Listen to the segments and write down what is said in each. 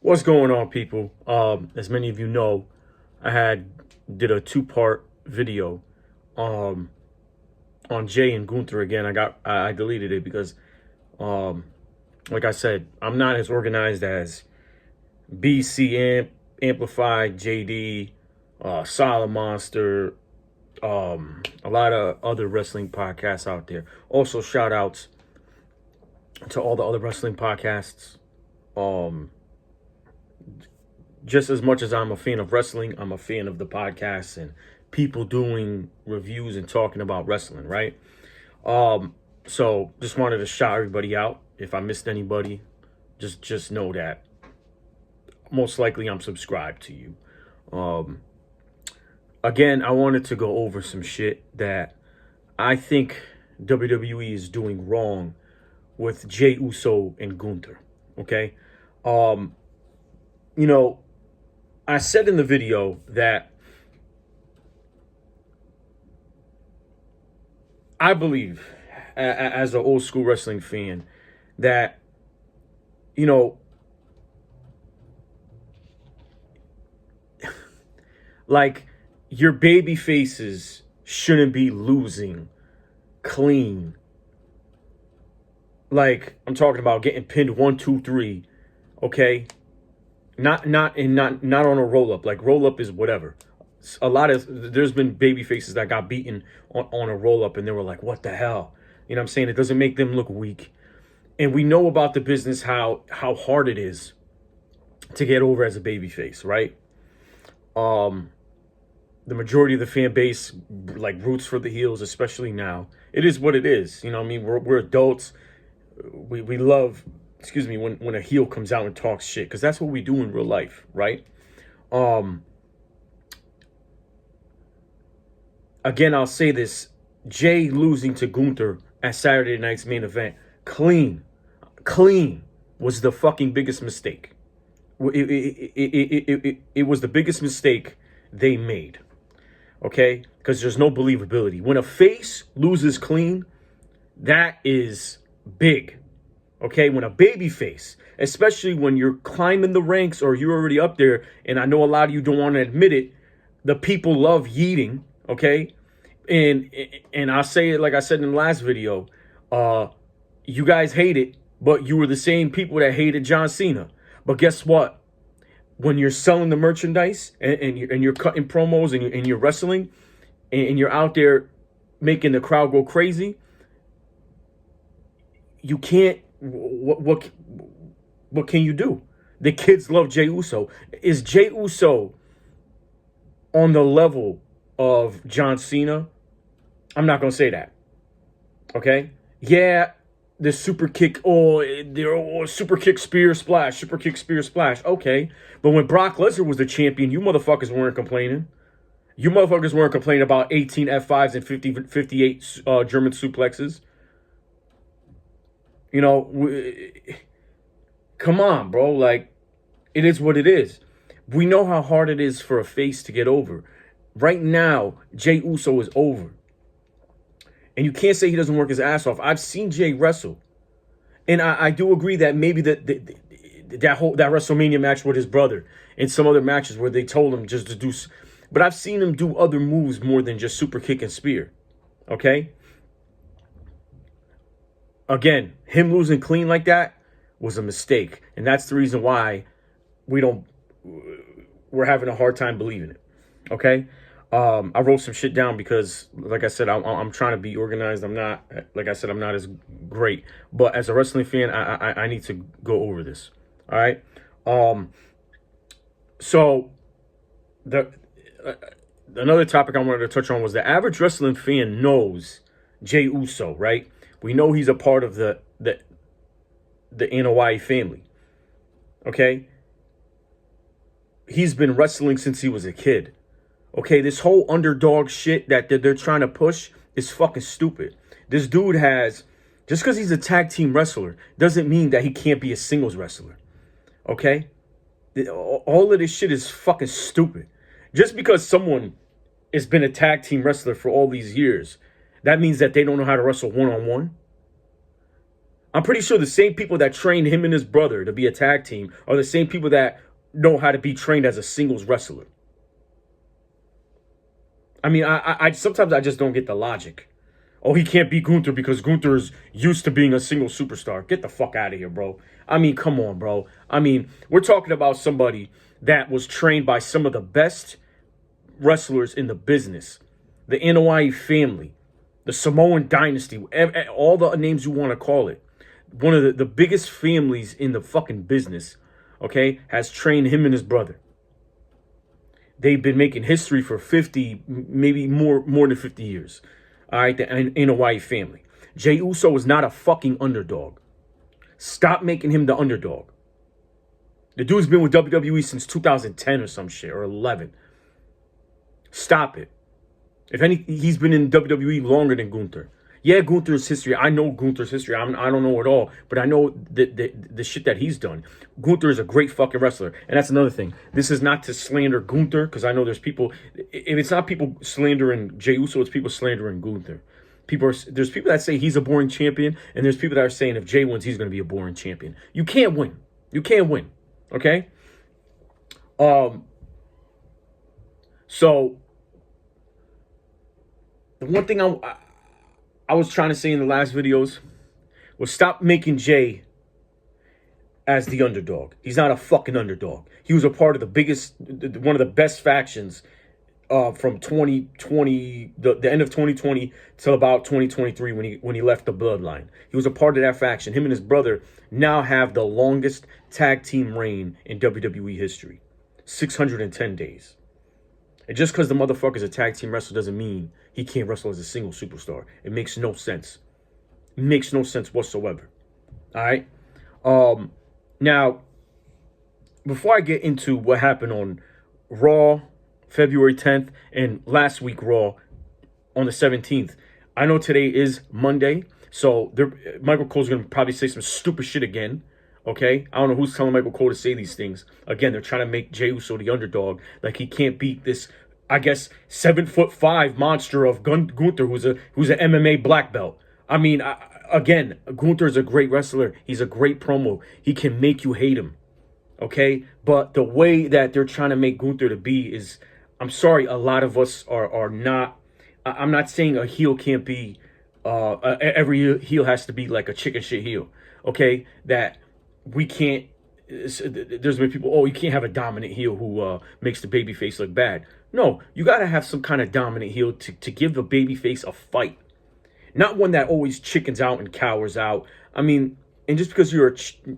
What's going on, people? As many of you know, I did a two-part video um on Jey and Gunther again. I deleted it because um like I said, I'm not as organized as BC Amplified, JD, Solid Monster, a lot of other wrestling podcasts out there. Also, shout outs to all the other wrestling podcasts. Um just as much as I'm a fan of wrestling, I'm a fan of the podcasts and people doing reviews and talking about wrestling, right? Um, so just wanted to shout everybody out. If I missed anybody, just know that most likely I'm subscribed to you. Um, Again, I wanted to go over some shit that I think WWE is doing wrong with Jey Uso and Gunther. Okay, um, you know, I said in the video that I believe, as an old school wrestling fan, that you know, like your baby faces shouldn't be losing clean. Like I'm talking about getting pinned 1, 2, 3. Okay, not on a roll up. Like roll up is whatever. A lot of there's been baby faces that got beaten on a roll up, and they were like, "What the hell?" You know what I'm saying? It doesn't make them look weak. And we know about the business how hard it is to get over as a baby face, right? Um, the majority of the fan base like roots for the heels, especially now. It is what it is. You know what I mean? We're adults. We love, excuse me, when a heel comes out and talks shit, because that's what we do in real life, right? Um, Again, I'll say this: Jey losing to Gunther at Saturday night's main event, clean was the fucking biggest mistake. It was the biggest mistake they made. Okay, because there's no believability when a face loses clean. That is big. Okay, when a baby face, especially when you're climbing the ranks or you're already up there, and I know a lot of you don't want to admit it, the people love yeeting. Okay, and I'll say it like I said in the last video. Uh, you guys hate it, but you were the same people that hated John Cena. But guess what? When you're selling the merchandise and you're cutting promos and you're wrestling and you're out there making the crowd go crazy, you can't. What can you do? The kids love Jey Uso. Is Jey Uso on the level of John Cena? I'm not gonna say that. Okay? Yeah, the super kick. Super kick spear splash, super kick spear splash. Okay, but when Brock Lesnar was the champion, you motherfuckers weren't complaining. You motherfuckers weren't complaining about 18 F5s and 58 German suplexes. You know, come on, bro. Like, it is what it is. We know how hard it is for a face to get over. Right now, Jey Uso is over. And you can't say he doesn't work his ass off. I've seen Jey wrestle. And I do agree that maybe that WrestleMania match with his brother and some other matches where they told him just to do. But I've seen him do other moves more than just super kick and spear. Okay? Again, him losing clean like that was a mistake. And that's the reason why we're having a hard time believing it. Okay? I wrote some shit down because, like I said, I'm trying to be organized. I'm not, like I said, I'm not as great. But as a wrestling fan, I need to go over this. All right? So, the another topic I wanted to touch on was the average wrestling fan knows Jey Uso, right? We know he's a part of the Anoa'i family. Okay? He's been wrestling since he was a kid. Okay, this whole underdog shit that they're trying to push is fucking stupid. This dude has, just because he's a tag team wrestler, doesn't mean that he can't be a singles wrestler. Okay? All of this shit is fucking stupid. Just because someone has been a tag team wrestler for all these years, that means that they don't know how to wrestle one-on-one. I'm pretty sure the same people that trained him and his brother to be a tag team are the same people that know how to be trained as a singles wrestler. I mean, I sometimes I just don't get the logic. Oh, he can't beat Gunther because Gunther is used to being a single superstar. Get the fuck out of here, bro. I mean, come on, bro. I mean, we're talking about somebody that was trained by some of the best wrestlers in the business. The Anoa'i family, the Samoan dynasty, all the names you want to call it. One of the biggest families in the fucking business, okay, has trained him and his brother. They've been making history for 50, maybe more than 50 years. All right, the Anoa'i family. Jey Uso is not a fucking underdog. Stop making him the underdog. The dude's been with WWE since 2010 or some shit, or 11. Stop it. If any, he's been in WWE longer than Gunther. Yeah, Gunther's history. I know Gunther's history. I don't know it all, but I know the shit that he's done. Gunther is a great fucking wrestler, and that's another thing. This is not to slander Gunther, because I know there's people. If it's not people slandering Jey Uso, it's people slandering Gunther. There's people that say he's a boring champion, and there's people that are saying if Jey wins, he's going to be a boring champion. You can't win. You can't win. Okay. So the one thing I was trying to say in the last videos was stop making Jey as the underdog. He's not a fucking underdog. He was a part of the biggest, one of the best factions from 2020, the end of 2020 till about 2023 when he left the bloodline. He was a part of that faction. Him and his brother now have the longest tag team reign in WWE history. 610 days. And just because the motherfucker's a tag team wrestler doesn't mean he can't wrestle as a single superstar. It makes no sense. It makes no sense whatsoever. All right? Now, before I get into what happened on Raw, February 10th, and last week Raw on the 17th, I know today is Monday, so Michael Cole's going to probably say some stupid shit again. Okay, I don't know who's telling Michael Cole to say these things. Again, they're trying to make Jey Uso the underdog, like he can't beat this, I guess, 7'5" monster of Gunther, who's an MMA black belt. I mean, again, Gunther is a great wrestler. He's a great promo. He can make you hate him. Okay, but the way that they're trying to make Gunther to be is, I'm sorry, a lot of us are not. I'm not saying a heel can't be. Every heel has to be like a chicken shit heel. Okay, that. We can't. There's been people. Oh, you can't have a dominant heel who makes the babyface look bad. No, you got to have some kind of dominant heel to give the babyface a fight, not one that always chickens out and cowers out. I mean, and just because you're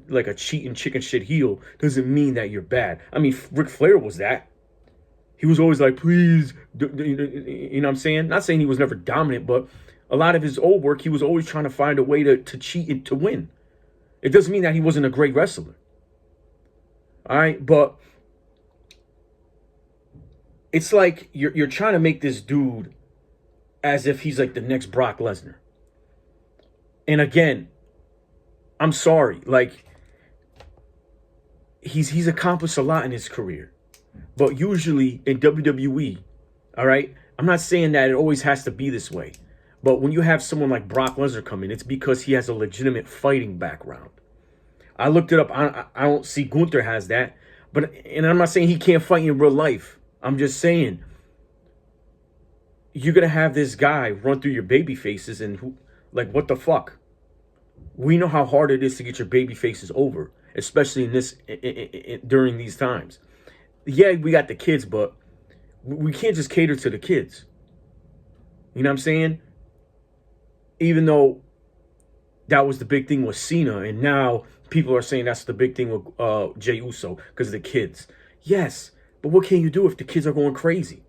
like a cheating chicken shit heel doesn't mean that you're bad. I mean, Ric Flair was that. He was always like, please, you know what I'm saying? Not saying he was never dominant, but a lot of his old work, he was always trying to find a way to cheat and to win. It doesn't mean that he wasn't a great wrestler. All right, but it's like you're trying to make this dude as if he's like the next Brock Lesnar. And again, I'm sorry, like he's accomplished a lot in his career. But usually in WWE, all right, I'm not saying that it always has to be this way. But when you have someone like Brock Lesnar come in, it's because he has a legitimate fighting background. I looked it up. I don't see Gunther has that. And I'm not saying he can't fight in real life. I'm just saying you're going to have this guy run through your baby faces and like, what the fuck? We know how hard it is to get your baby faces over, especially during these times. Yeah, we got the kids, but we can't just cater to the kids. You know what I'm saying? Even though that was the big thing with Cena, and now people are saying that's the big thing with Jey Uso because of the kids. Yes, but what can you do if the kids are going crazy?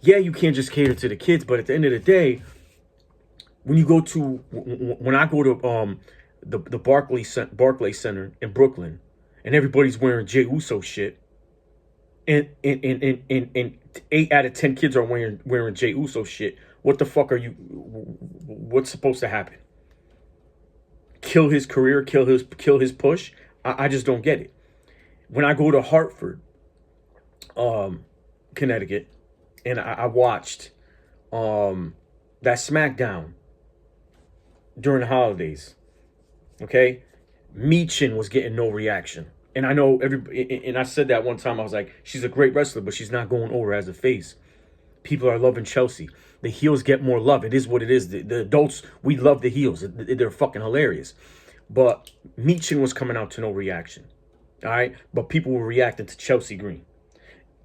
Yeah, you can't just cater to the kids, but at the end of the day, when I go to the Barclays Center in Brooklyn, and everybody's wearing Jey Uso shit, and 8 out of 10 kids are wearing Jey Uso shit, what the fuck are you? What's supposed to happen? Kill his career, kill his push? I just don't get it. When I go to Hartford, Connecticut, and I watched that SmackDown during the holidays, Okay, Michin was getting no reaction. And I know every, and I said that one time. I was like, she's a great wrestler, but she's not going over as a face. People are loving Chelsea. The heels get more love. It is what it is. The adults, we love the heels. They're fucking hilarious. But Michin was coming out to no reaction. All right, but people were reacting to Chelsea Green.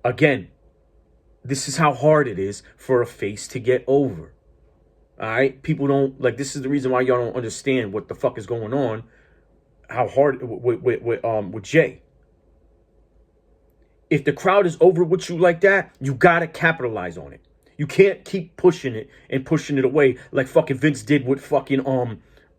Again, this is how hard it is for a face to get over. All right, people don't like. This is the reason why y'all don't understand what the fuck is going on. How hard with Jey. If the crowd is over with you like that, you gotta capitalize on it. You can't keep pushing it and pushing it away like fucking Vince did with fucking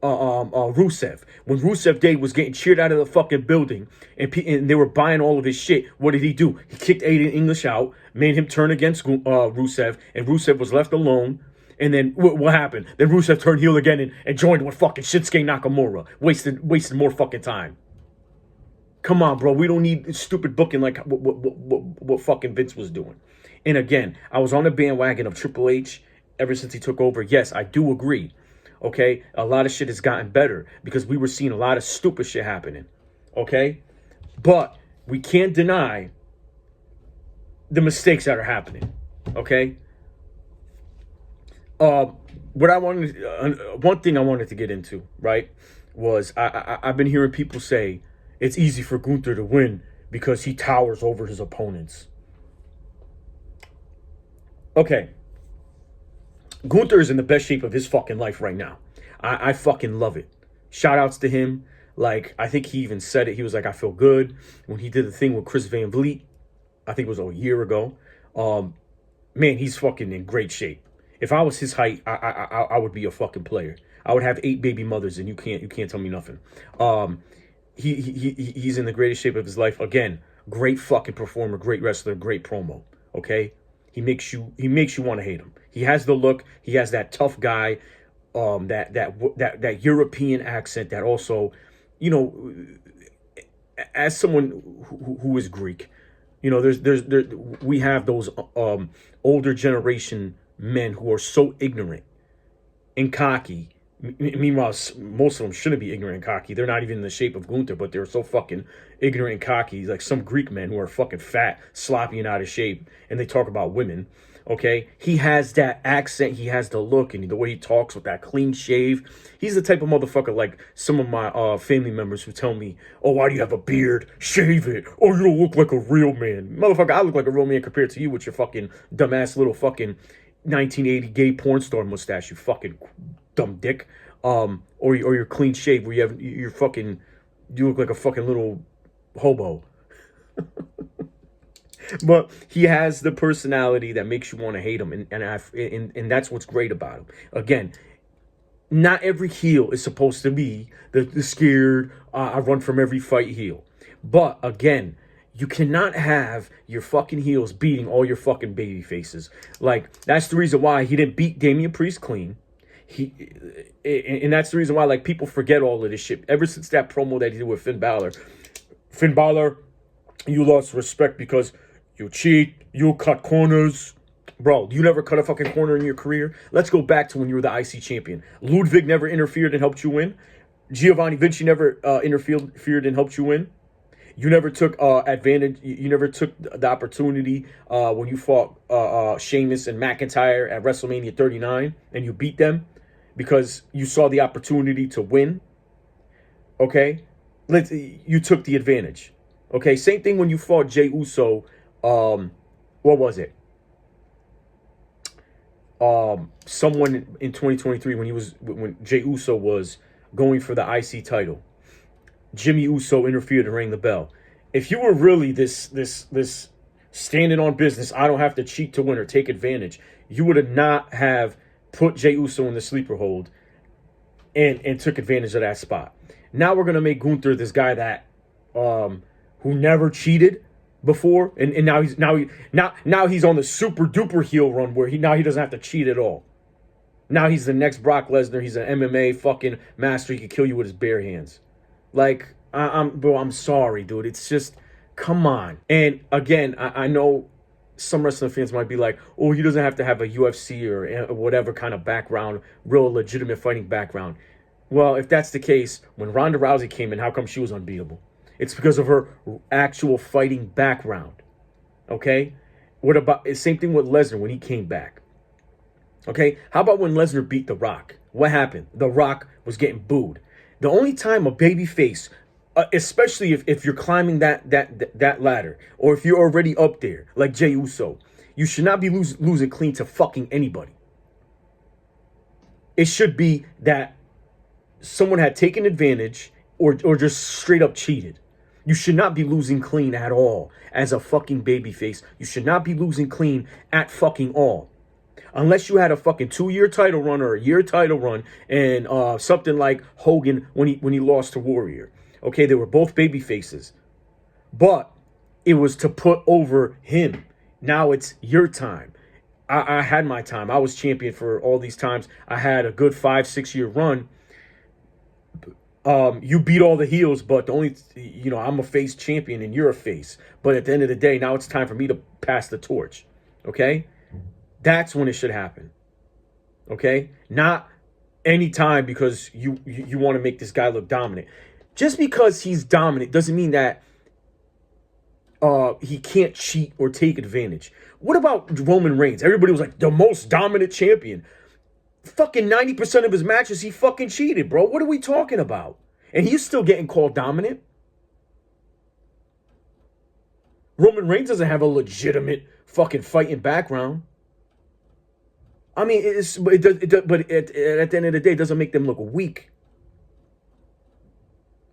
Rusev. When Rusev Day was getting cheered out of the fucking building and they were buying all of his shit, what did he do? He kicked Aiden English out, made him turn against Rusev, and Rusev was left alone. And then what happened? Then Rusev turned heel again and joined with fucking Shinsuke Nakamura. Wasted more fucking time. Come on, bro. We don't need stupid booking like what fucking Vince was doing. And again, I was on the bandwagon of Triple H ever since he took over. Yes, I do agree. Okay? A lot of shit has gotten better because we were seeing a lot of stupid shit happening. Okay? But we can't deny the mistakes that are happening. Okay? What I wanted, one thing I wanted to get into, right, was I've been hearing people say it's easy for Gunther to win because he towers over his opponents. Okay. Gunther is in the best shape of his fucking life right now. I fucking love it. Shout outs to him. Like, I think he even said it. He was like, I feel good. When he did the thing with Chris Van Vliet, I think it was a year ago. Man, he's fucking in great shape. If I was his height, I would be a fucking player. I would have 8 baby mothers, and you can't tell me nothing. He's in the greatest shape of his life. Again, great fucking performer, great wrestler, great promo. Okay, he makes you want to hate him. He has the look. He has that tough guy, that European accent. That also, you know, as someone who is Greek, you know, we have those older generation men who are so ignorant and cocky. Meanwhile, most of them shouldn't be ignorant and cocky. They're not even in the shape of Gunther, but they're so fucking ignorant and cocky. Like some Greek men who are fucking fat, sloppy, and out of shape, and they talk about women. Okay? He has that accent. He has the look and the way he talks with that clean shave. He's the type of motherfucker like some of my family members who tell me, oh, why do you have a beard? Shave it. Oh, you don't look like a real man. Motherfucker, I look like a real man compared to you with your fucking dumbass little fucking 1980 gay porn star mustache, you fucking dumb dick. Or your clean shave where you look like a fucking little hobo. But he has the personality that makes you want to hate him, and that's what's great about him. Again, not every heel is supposed to be the scared, I run from every fight heel. But again, you cannot have your fucking heels beating all your fucking baby faces. Like, that's the reason why he didn't beat Damian Priest clean. And that's the reason why, like, people forget all of this shit. Ever since that promo that he did with Finn Balor, you lost respect because you cheat, you cut corners. Bro, you never cut a fucking corner in your career. Let's go back to when you were the IC champion. Ludwig never interfered and helped you win. Giovanni Vinci never interfered and helped you win. You never took advantage. You never took the opportunity when you fought Sheamus and McIntyre at WrestleMania 39 and you beat them because you saw the opportunity to win. Okay? You took the advantage. Okay? Same thing when you fought Jey Uso. What was it? Someone in 2023 when Jey Uso was going for the IC title. Jimmy Uso interfered and rang the bell. If you were really this standing on business, I don't have to cheat to win or take advantage, you would have not have put Jey Uso in the sleeper hold and took advantage of that spot. Now we're gonna make Gunther this guy that who never cheated before, and now he's on the super duper heel run where he doesn't have to cheat at all. Now he's the next Brock Lesnar. He's an MMA fucking master. He can kill you with his bare hands. Like, I'm sorry, dude. It's just, come on. And again, I know some wrestling fans might be like, oh, he doesn't have to have a UFC or whatever kind of background, real legitimate fighting background. Well, if that's the case, when Ronda Rousey came in, how come she was unbeatable? It's because of her actual fighting background. Okay? What about same thing with Lesnar when he came back? Okay? How about when Lesnar beat The Rock? What happened? The Rock was getting booed. The only time a baby face, especially if you're climbing that ladder, or if you're already up there, like Jey Uso, you should not be losing clean to fucking anybody. It should be that someone had taken advantage or just straight up cheated. You should not be losing clean at all as a fucking babyface. You should not be losing clean at fucking all. Unless you had a fucking 2-year title run or a year title run and something like Hogan when he lost to Warrior. Okay, they were both baby faces. But it was to put over him. Now it's your time. I had my time. I was champion for all these times. I had a good 5-6 year run. You beat all the heels, but the only, I'm a face champion and you're a face. But at the end of the day, now it's time for me to pass the torch. Okay? That's when it should happen. Okay? Not any time because you want to make this guy look dominant. Just because he's dominant doesn't mean that he can't cheat or take advantage. What about Roman Reigns? Everybody was like, the most dominant champion. Fucking 90% of his matches, he fucking cheated, bro. What are we talking about? And he's still getting called dominant. Roman Reigns doesn't have a legitimate fucking fighting background. I mean, but at the end of the day, it doesn't make them look weak.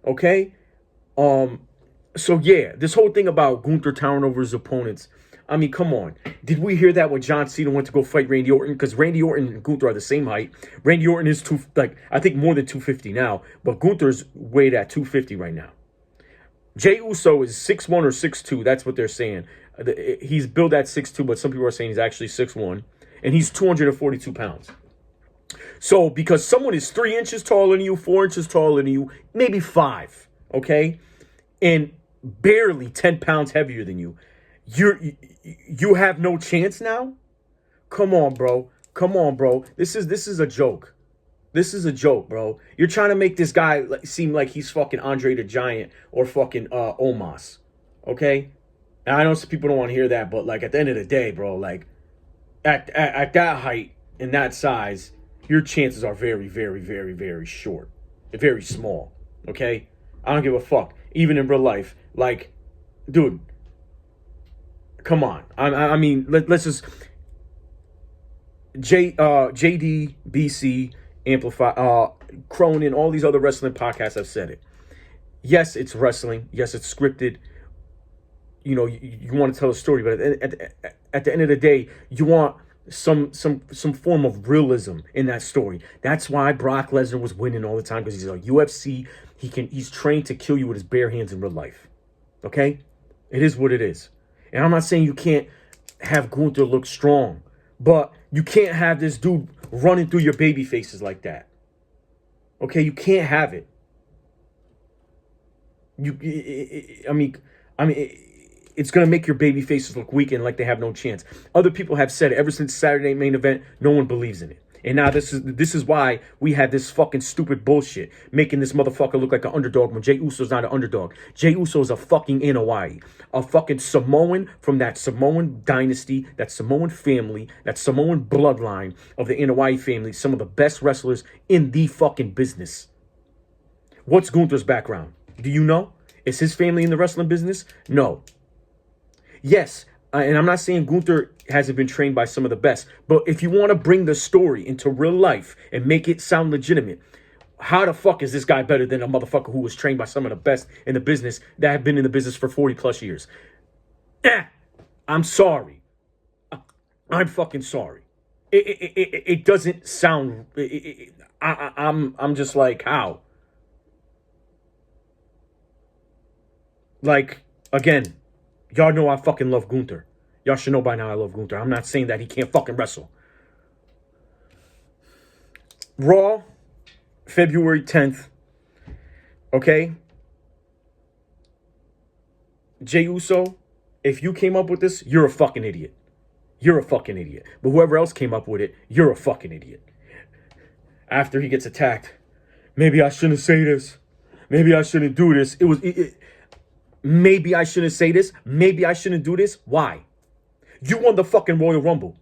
Okay? So yeah, this whole thing about Gunther towering over his opponents. I mean, come on. Did we hear that when John Cena went to go fight Randy Orton? Because Randy Orton and Gunther are the same height. Randy Orton is I think more than 250 now, but Gunther's weighed at 250 right now. Jey Uso is 6'1 or 6'2. That's what they're saying. He's billed at 6'2, but some people are saying he's actually 6'1. And he's 242 pounds. So because someone is 3 inches taller than you, 4 inches taller than you, maybe 5, okay? And barely 10 pounds heavier than you. You have no chance now? Come on, bro. Come on, bro. This is a joke. This is a joke, bro. You're trying to make this guy seem like he's fucking Andre the Giant or fucking Omos. Okay? And I know some people don't want to hear that, but like at the end of the day, bro, like at that height and that size, your chances are very, very, very, very short. Very small. Okay? I don't give a fuck. Even in real life. Like, dude, come on. I mean, let's just JD, BC, Amplify, Cronin, all these other wrestling podcasts have said it. Yes, it's wrestling. Yes, it's scripted. You know, you want to tell a story, but at the end of the day, you want some form of realism in that story. That's why Brock Lesnar was winning all the time, because he's a UFC. He's trained to kill you with his bare hands in real life. Okay? It is what it is. And I'm not saying you can't have Gunther look strong, but you can't have this dude running through your baby faces like that. Okay? You can't have it. It's going to make your baby faces look weak and like they have no chance. Other people have said it. Ever since Saturday main event, no one believes in it. And now this is why we had this fucking stupid bullshit, making this motherfucker look like an underdog when Jey Uso's not an underdog. Jey Uso is a fucking Anoa'i, a fucking Samoan from that Samoan dynasty, that Samoan family, that Samoan bloodline of the Anoa'i family, some of the best wrestlers in the fucking business. What's Gunther's background? Do you know? Is his family in the wrestling business? No. Yes, and I'm not saying Gunther hasn't been trained by some of the best, but if you want to bring the story into real life and make it sound legitimate, how the fuck is this guy better than a motherfucker who was trained by some of the best in the business that have been in the business for 40 plus years? I'm sorry. I'm fucking sorry. It doesn't sound. I'm just like, how? Like, again, y'all know I fucking love Gunther. Y'all should know by now I love Gunther. I'm not saying that he can't fucking wrestle. Raw, February 10th. Okay? Jey Uso, if you came up with this, you're a fucking idiot. You're a fucking idiot. But whoever else came up with it, you're a fucking idiot. After he gets attacked maybe I shouldn't say this. Maybe I shouldn't do this. Maybe I shouldn't say this. Maybe I shouldn't do this. Why? You won the fucking Royal Rumble.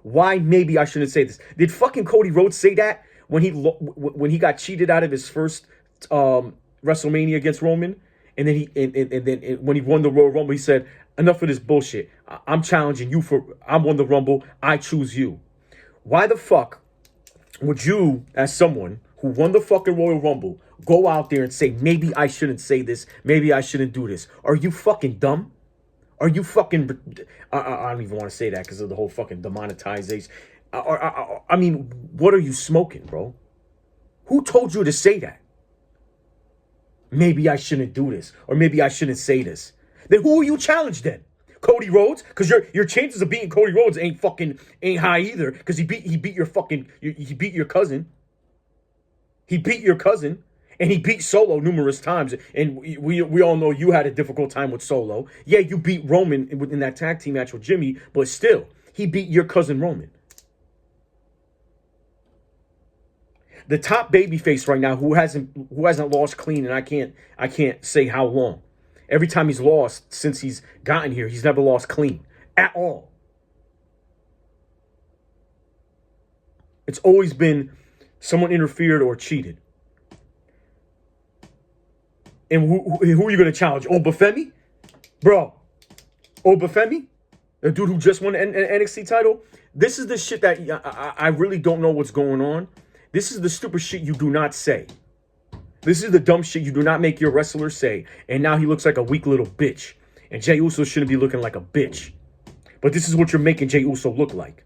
Why maybe I shouldn't say this? Did fucking Cody Rhodes say that when he got cheated out of his first WrestleMania against Roman? And then when he won the Royal Rumble, he said, enough of this bullshit. I'm challenging you I won the Rumble. I choose you. Why the fuck would you, as someone who won the fucking Royal Rumble, go out there and say, maybe I shouldn't say this. Maybe I shouldn't do this. Are you fucking dumb? Are you fucking... I don't even want to say that because of the whole fucking demonetization. I mean, what are you smoking, bro? Who told you to say that? Maybe I shouldn't do this. Or maybe I shouldn't say this. Then who are you challenged then? Cody Rhodes? Because your chances of beating Cody Rhodes ain't high either. Because he beat your cousin. He beat your cousin. And he beat Solo numerous times. And we all know you had a difficult time with Solo. Yeah, you beat Roman in that tag team match with Jimmy, but still, he beat your cousin Roman. The top babyface right now who hasn't lost clean, and I can't say how long. Every time he's lost since he's gotten here, he's never lost clean at all. It's always been someone interfered or cheated. And who are you going to challenge? Obafemi? Bro. Obafemi? The dude who just won an NXT title? This is the shit that I really don't know what's going on. This is the stupid shit you do not say. This is the dumb shit you do not make your wrestler say. And now he looks like a weak little bitch. And Jey Uso shouldn't be looking like a bitch. But this is what you're making Jey Uso look like.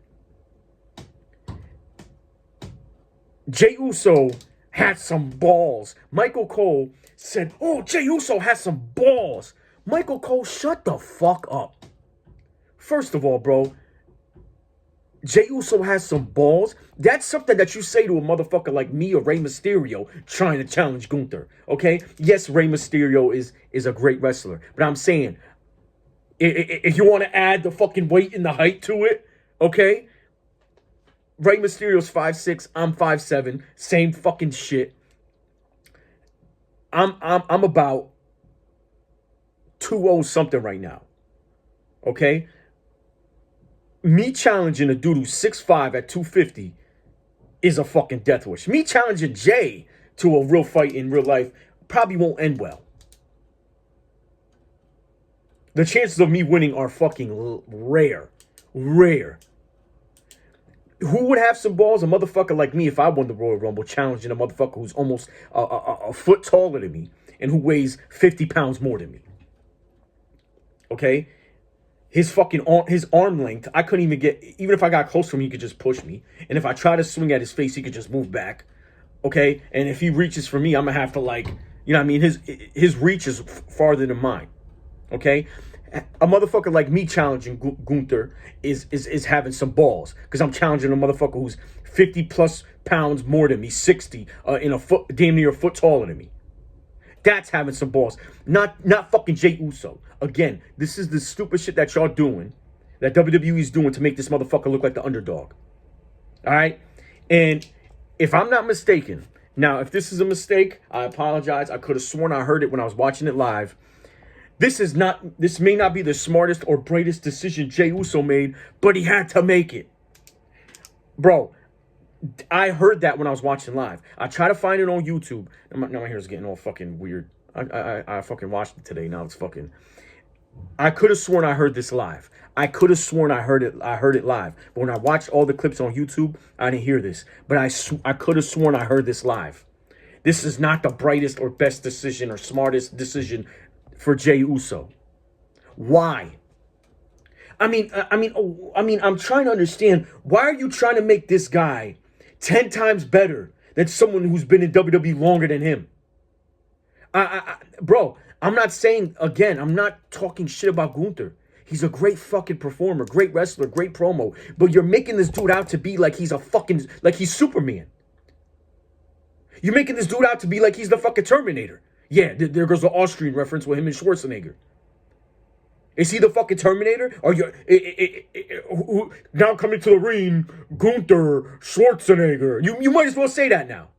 Jey Uso had some balls. Michael Cole said, oh, Jey Uso has some balls. Michael Cole, shut the fuck up. First of all, bro, Jey Uso has some balls. That's something that you say to a motherfucker like me or Rey Mysterio trying to challenge Gunther, okay? Yes, Rey Mysterio is a great wrestler, but I'm saying, if you want to add the fucking weight and the height to it, okay? Rey Mysterio's 5'6", I'm 5'7", same fucking shit. I'm about 2-0 something right now. Okay? Me challenging a dude who's 6'5" at 250 is a fucking death wish. Me challenging Jay to a real fight in real life probably won't end well. The chances of me winning are fucking rare. Rare. Who would have some balls? A motherfucker like me if I won the Royal Rumble challenging a motherfucker who's almost a foot taller than me and who weighs 50 pounds more than me. Okay? His arm length, I couldn't even get, even if I got close to him, he could just push me. And if I try to swing at his face, he could just move back. Okay? And if he reaches for me, I'm going to have to you know what I mean? His reach is farther than mine. Okay? A motherfucker like me challenging Gunther is having some balls because I'm challenging a motherfucker who's 50 plus pounds more than me, 60, damn near a foot taller than me. That's having some balls. Not fucking Jey Uso. Again, this is the stupid shit that y'all doing, that WWE is doing to make this motherfucker look like the underdog. All right? And if I'm not mistaken, now if this is a mistake, I apologize. I could have sworn I heard it when I was watching it live. This may not be the smartest or brightest decision Jey Uso made, but he had to make it. Bro, I heard that when I was watching live. I try to find it on YouTube. Now my hair is getting all fucking weird. I fucking watched it today. Now it's fucking... I could have sworn I heard this live. I could have sworn I heard it live. But when I watched all the clips on YouTube, I didn't hear this. But I could have sworn I heard this live. This is not the brightest or best decision or smartest decision for Jey Uso. Why? I mean, I'm trying to understand, why are you trying to make this guy 10 times better than someone who's been in WWE longer than him? Bro, I'm not saying, again, I'm not talking shit about Gunther. He's a great fucking performer, great wrestler, great promo. But you're making this dude out to be like he's like he's Superman. You're making this dude out to be like he's the fucking Terminator. Yeah, there goes the Austrian reference with him and Schwarzenegger. Is he the fucking Terminator? Or now coming to the ring, Gunther, Schwarzenegger. You might as well say that now.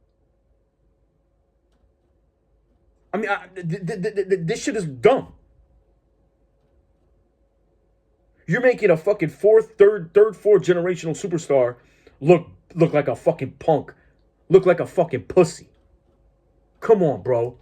I mean, this shit is dumb. You're making a fucking fourth generational superstar look like a fucking punk, look like a fucking pussy. Come on, bro.